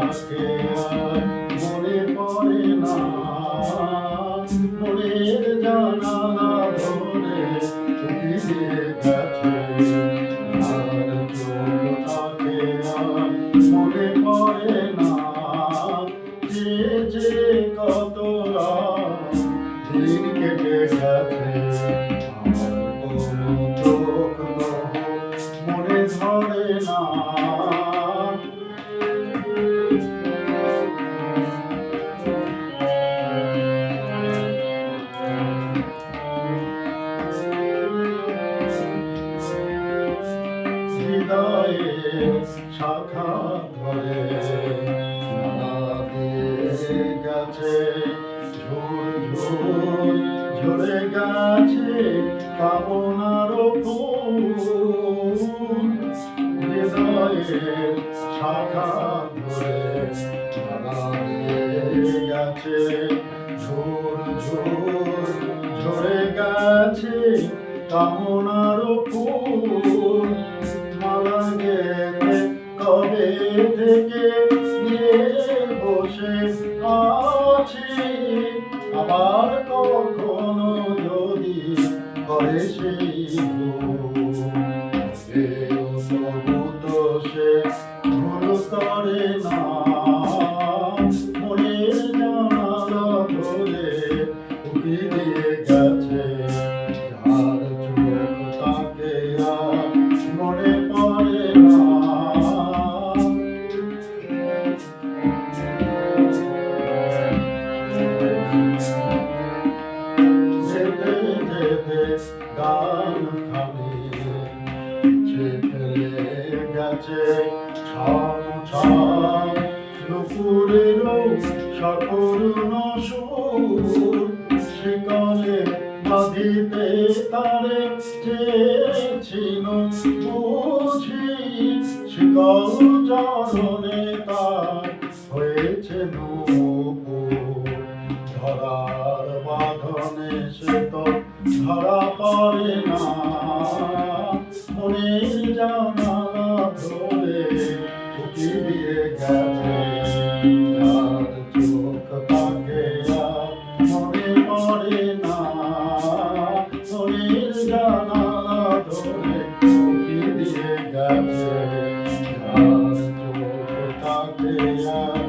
তাকে আর মনে পড়ে না। মনের জানালা ধরে উকি দিয়ে গেছে, আর চোখ তাকে আর মনে পড়ে না। যে যে কত দিন কেটে গেছে, আমার কোনো চোখ মনে ধরে না। হৃদয়ের শাখা ধরে মালা দিয়ে গেছে, ঝুর ঝুর ঝরে গেছে কামনার ফুল। হৃদয়ের শাখা ধরে মালা দিয়ে গেছে, ঝুর ঝুর ঝরে গেছে কামনার ফুল। মালা গেলে কবে থেকে নিয়ে বসে আছি, আবার কখনো যদি করে সেই তবু তো সে ভুল করে না। মনের জানালা ধরে উকি দিয়ে গেছে, যার চোখ তাকে আর মনে পড়ে না। যেতে যেতে গান খানি ফেলে গেছে ছম ছম নুপুরেরও সকরুণ সুর। শিকলে বাঁধিতে তারে চেয়েছিল বুঝি, শিকল চরণে তার হয়েছে নূপুর। ধরার বাঁধনে সে তো ধরা পড়ে না। মনের জানালা ধরে উকি দিয়ে গেছে, যার চোখ তাকে আর মনে পড়ে না। মনের জানালা ধরে উকি দিয়ে গেছে, যার চোখ তাকে আর